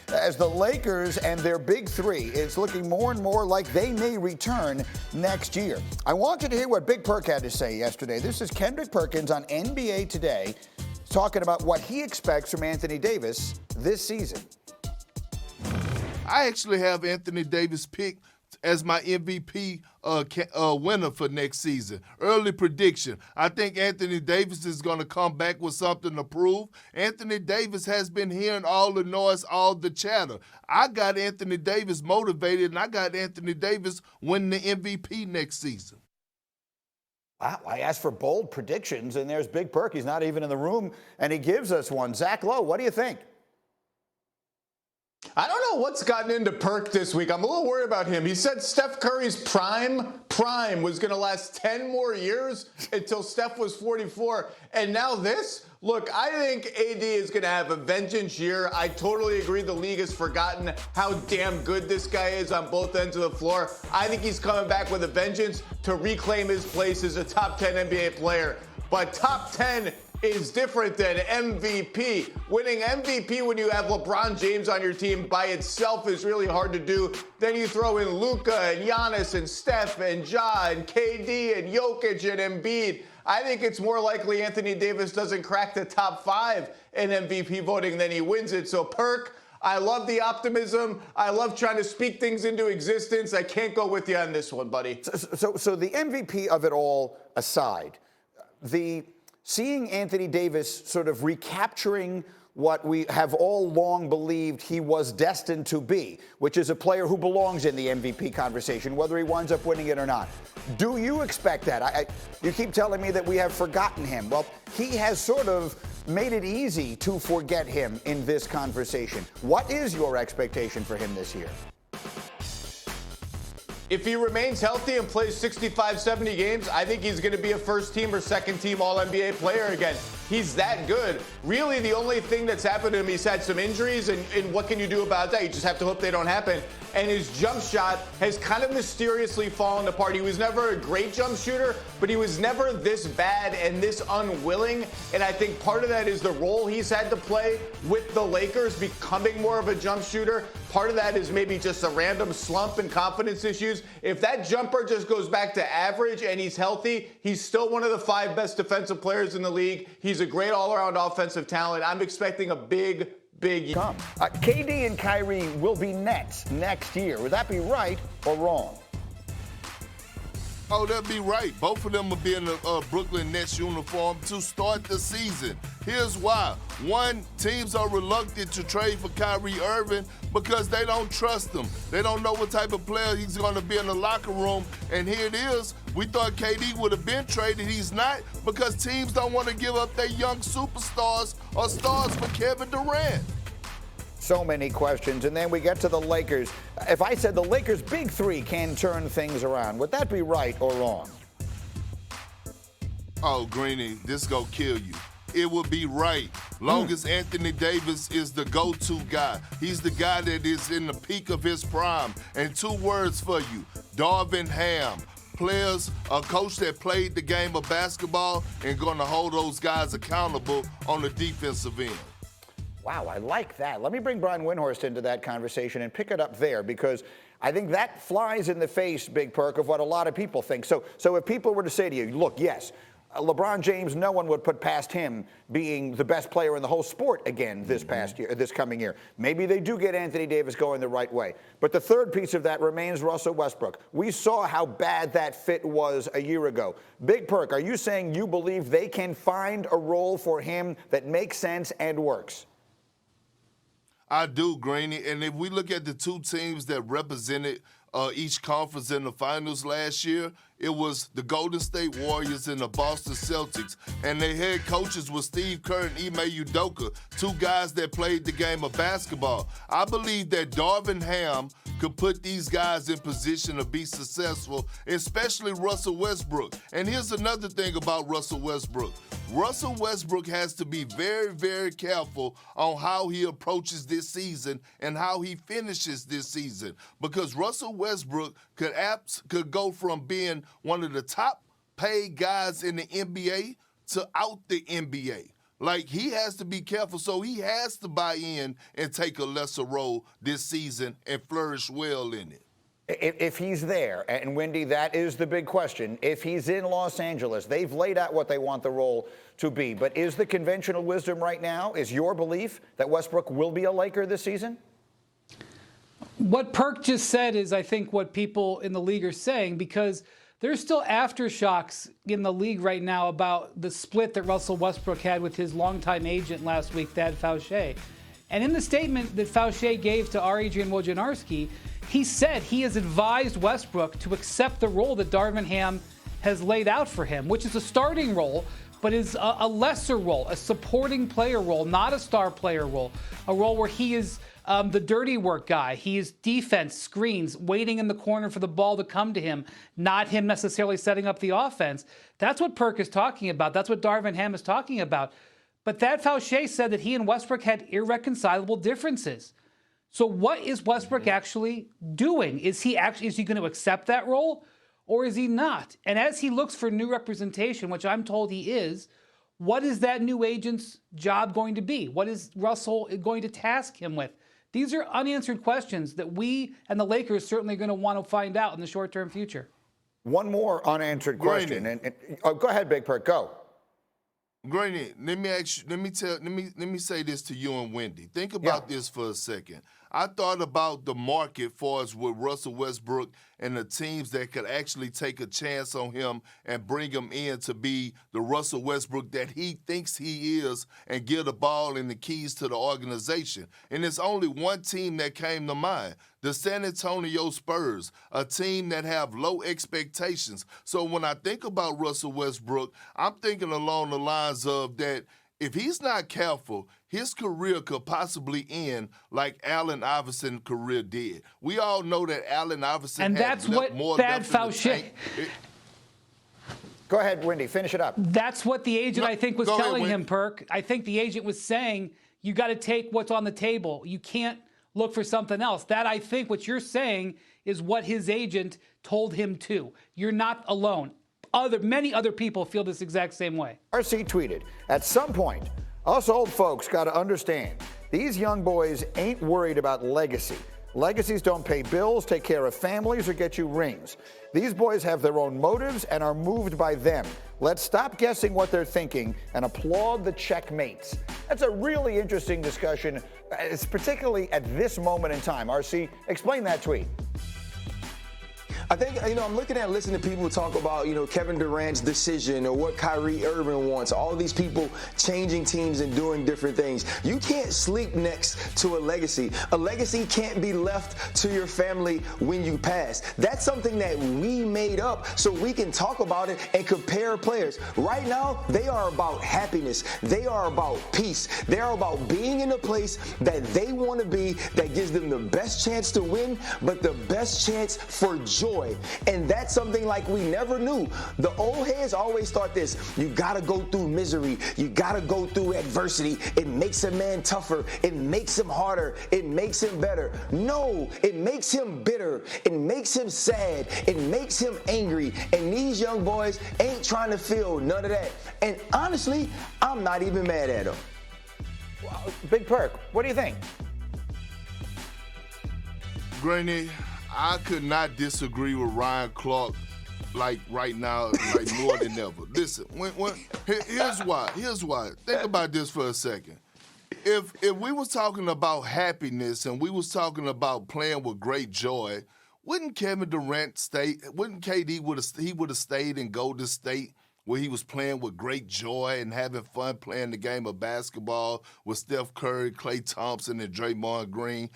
As the Lakers and their big three, it's looking more and more like they may return next year. I want you to hear what Big Perk had to say yesterday. This is Kendrick Perkins on NBA Today talking about what he expects from Anthony Davis this season. I actually have Anthony Davis picked as my MVP winner for next season. Early prediction. I think Anthony Davis is going to come back with something to prove. Anthony Davis has been hearing all the noise, all the chatter. I got Anthony Davis motivated, and I got Anthony Davis winning the MVP next season. Wow, I asked for bold predictions, and there's Big Perk. He's not even in the room, and he gives us one. Jach Lowe, what do you think? I don't know what's gotten into Perk this week. I'm a little worried about him. He said Steph Curry's prime was going to last 10 more years until Steph was 44. And now this? Look, I think AD is going to have a vengeance year. I totally agree the league has forgotten how damn good this guy is on both ends of the floor. I think he's coming back with a vengeance to reclaim his place as a top 10 NBA player. But top 10 is different than MVP. Winning MVP when you have LeBron James on your team by itself is really hard to do. Then you throw in Luka and Giannis and Steph and Ja and KD and Jokic and Embiid. I think it's more likely Anthony Davis doesn't crack the top 5 in MVP voting than he wins it. So Perk, I love the optimism. I love trying to speak things into existence. I can't go with you on this one, buddy. So the MVP of it all aside, seeing Anthony Davis sort of recapturing what we have all long believed he was destined to be, which is a player who belongs in the MVP conversation, whether he winds up winning it or not. Do you expect that? You keep telling me that we have forgotten him. Well, he has sort of made it easy to forget him in this conversation. What is your expectation for him this year? If he remains healthy and plays 65, 70 games, I think he's going to be a first-team or second-team All-NBA player again. He's that good. Really, the only thing that's happened to him, he's had some injuries, and what can you do about that? You just have to hope they don't happen. And his jump shot has kind of mysteriously fallen apart. He was never a great jump shooter, but he was never this bad and this unwilling. And I think part of that is the role he's had to play with the Lakers, becoming more of a jump shooter. Part of that is maybe just a random slump and confidence issues. If that jumper just goes back to average and he's healthy, he's still one of the 5 best defensive players in the league. He's a great all-around offensive talent. I'm expecting a big come. KD and Kyrie will be Nets next year. Would that be right or wrong? Oh, that'd be right. Both of them will be in the Brooklyn Nets uniform to start the season. Here's why. One, teams are reluctant to trade for Kyrie Irving because they don't trust him. They don't know what type of player he's going to be in the locker room. And here it is. We thought KD would have been traded. He's not because teams don't want to give up their young superstars or stars for Kevin Durant. So many questions. And then we get to the Lakers. If I said the Lakers' big three can turn things around, would that be right or wrong? Oh, Greeny, this gonna kill you. It would be right. Long as Anthony Davis is the go-to guy. He's the guy that is in the peak of his prime. And 2 words for you, Darvin Ham. Players, a coach that played the game of basketball and gonna hold those guys accountable on the defensive end. Wow, I like that. Let me bring Brian Windhorst into that conversation and pick it up there because I think that flies in the face, Big Perk, of what a lot of people think. So if people were to say to you, look, yes, LeBron James, no one would put past him being the best player in the whole sport again this past year, this coming year. Maybe they do get Anthony Davis going the right way. But the third piece of that remains Russell Westbrook. We saw how bad that fit was a year ago. Big Perk, are you saying you believe they can find a role for him that makes sense and works? I do, Greeny. And if we look at the 2 teams that represented each conference in the finals last year, it was the Golden State Warriors and the Boston Celtics. And their head coaches were Steve Kerr and Ime Udoka, 2 guys that played the game of basketball. I believe that Darvin Ham could put these guys in position to be successful, especially Russell Westbrook. And here's another thing about Russell Westbrook. Russell Westbrook has to be very, very careful on how he approaches this season and how he finishes this season, because Russell Westbrook could go from being one of the top paid guys in the NBA to out the NBA. Like, he has to be careful, so he has to buy in and take a lesser role this season and flourish well in it. If he's there, and Wendy, that is the big question. If he's in Los Angeles, they've laid out what they want the role to be. But is the conventional wisdom right now, is your belief that Westbrook will be a Laker this season? What Perk just said is, I think, what people in the league are saying, because there's still aftershocks in the league right now about the split that Russell Westbrook had with his longtime agent last week, Thad Fauché. And in the statement that Fauché gave to our Adrian Wojnarowski, he said he has advised Westbrook to accept the role that Darvin Ham has laid out for him, which is a starting role, but is a lesser role, a supporting player role, not a star player role, a role where he is the dirty work guy. He is defense, screens, waiting in the corner for the ball to come to him, not him necessarily setting up the offense. That's what Perk is talking about. That's what Darvin Ham is talking about. But Thad Fauché said that he and Westbrook had irreconcilable differences. So what is Westbrook actually doing? Is he going to accept that role, or is he not? And as he looks for new representation, which I'm told he is, what is that new agent's job going to be? What is Russell going to task him with? These are unanswered questions that we and the Lakers certainly are going to want to find out in the short-term future. One more unanswered question. Go ahead, Big Perk. Go. Granny, let me say this to you and Wendy. Think about this for a second. I thought about the market for us with Russell Westbrook and the teams that could actually take a chance on him and bring him in to be the Russell Westbrook that he thinks he is and give the ball and the keys to the organization. And there's only one team that came to mind, the San Antonio Spurs, a team that have low expectations. So when I think about Russell Westbrook, I'm thinking along the lines of that if he's not careful, his career could possibly end like Allen Iverson's career did. We all know that Allen Iverson and had that's what more Thad left in the Fauché. tank. Go ahead, Wendy. Finish it up. That's what the agent, I think, was telling ahead, him, Perk. I think the agent was saying, you got to take what's on the table. You can't look for something else. That, I think, what you're saying is what his agent told him to. You're not alone. Many other people feel this exact same way. RC tweeted, at some point, us old folks got to understand, these young boys ain't worried about legacy. Legacies don't pay bills, take care of families, or get you rings. These boys have their own motives and are moved by them. Let's stop guessing what they're thinking and applaud the checkmates. That's a really interesting discussion, it's particularly at this moment in time. RC, explain that tweet. I think, I'm listening to people talk about, Kevin Durant's decision or what Kyrie Irving wants, all these people changing teams and doing different things. You can't sleep next to a legacy. A legacy can't be left to your family when you pass. That's something that we made up so we can talk about it and compare players. Right now, they are about happiness. They are about peace. They are about being in a place that they want to be, that gives them the best chance to win, but the best chance for joy. And that's something like we never knew. The old heads always thought this: you gotta go through misery, you gotta go through adversity. It makes a man tougher, it makes him harder, it makes him better. No, it makes him bitter, it makes him sad, it makes him angry. And these young boys ain't trying to feel none of that. And honestly, I'm not even mad at them. Big Perk, what do you think? Granny, I could not disagree with Ryan Clark right now, more than ever. Listen, here's why. Think about this for a second. If we was talking about happiness and we was talking about playing with great joy, wouldn't Kevin Durant stay? Wouldn't KD would have stayed in Golden State, where he was playing with great joy and having fun playing the game of basketball with Steph Curry, Klay Thompson, and Draymond Green?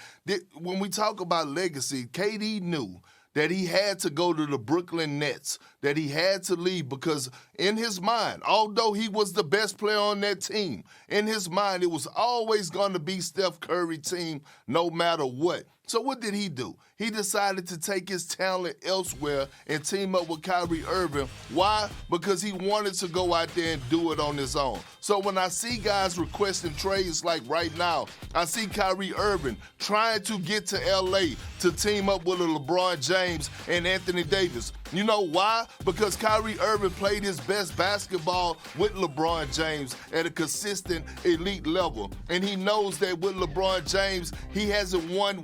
When we talk about legacy, KD knew that he had to go to the Brooklyn Nets, that he had to leave because in his mind, although he was the best player on that team, in his mind it was always going to be Steph Curry team no matter what. So what did he do? He decided to take his talent elsewhere and team up with Kyrie Irving. Why? Because he wanted to go out there and do it on his own. So when I see guys requesting trades like right now, I see Kyrie Irving trying to get to LA to team up with LeBron James and Anthony Davis. You know why? Because Kyrie Irving played his best basketball with LeBron James at a consistent elite level. And he knows that with LeBron James, he hasn't won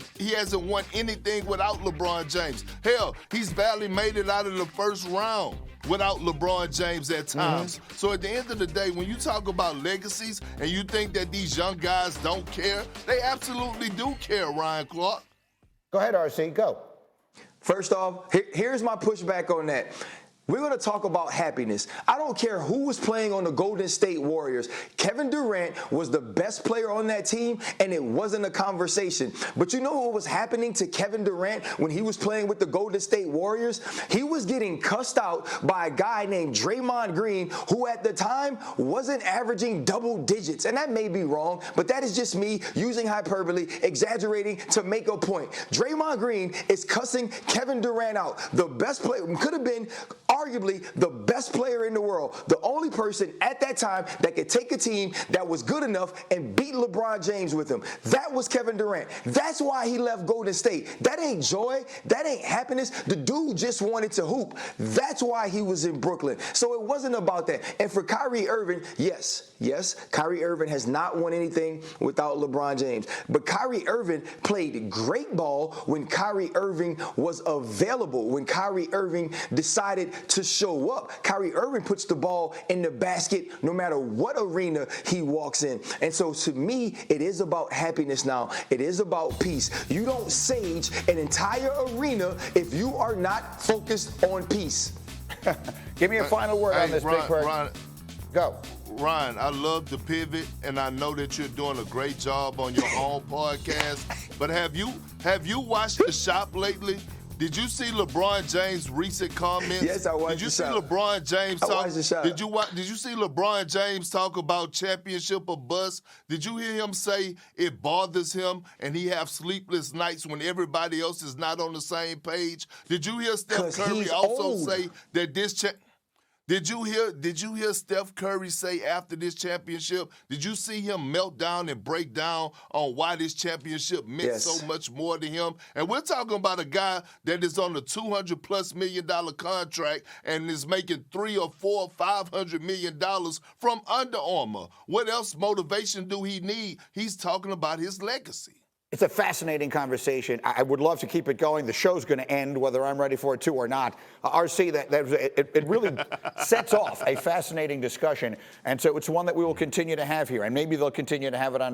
anything without LeBron James. Hell, he's barely made it out of the first round without LeBron James at times. So at the end of the day, when you talk about legacies and you think that these young guys don't care, they absolutely do care, Ryan Clark. Go ahead, RC, go. First off, here's my pushback on that. We're going to talk about happiness. I don't care who was playing on the Golden State Warriors. Kevin Durant was the best player on that team, and it wasn't a conversation. But you know what was happening to Kevin Durant when he was playing with the Golden State Warriors? He was getting cussed out by a guy named Draymond Green, who at the time wasn't averaging double digits. And that may be wrong, but that is just me using hyperbole, exaggerating to make a point. Draymond Green is cussing Kevin Durant out. The best player, could have been arguably the best player in the world, the only person at that time that could take a team that was good enough and beat LeBron James with him. That was Kevin Durant. That's why he left Golden State. That ain't joy. That ain't happiness. The dude just wanted to hoop. That's why he was in Brooklyn. So it wasn't about that. And for Kyrie Irving, yes, Kyrie Irving has not won anything without LeBron James. But Kyrie Irving played great ball when Kyrie Irving was available, when Kyrie Irving decided to show up. Kyrie Irving puts the ball in the basket no matter what arena he walks in. And so to me, it is about happiness now. It is about peace. You don't sage an entire arena if you are not focused on peace. Give me a final word on this, Big Perk. Go. Ryan, I love the pivot, and I know that you're doing a great job on your own podcast. But have you watched The Shop lately? Did you see LeBron James' recent comments? Yes, I watched Did you The see Shop. LeBron James talk? I watched The Shop. Did you see LeBron James talk about championship or bust? Did you hear him say it bothers him and he have sleepless nights when everybody else is not on the same page? Did you hear Steph Curry also say that this Did you hear Steph Curry say after this championship, did you see him melt down and break down on why this championship meant so much more to him? And we're talking about a guy that is on a $200+ million contract and is making $300 or $400 or $500 million from Under Armour. What else motivation do he need? He's talking about his legacy. It's a fascinating conversation. I would love to keep it going. The show's going to end, whether I'm ready for it to or not. RC, it really sets off a fascinating discussion, and so it's one that we will continue to have here, and maybe they'll continue to have it on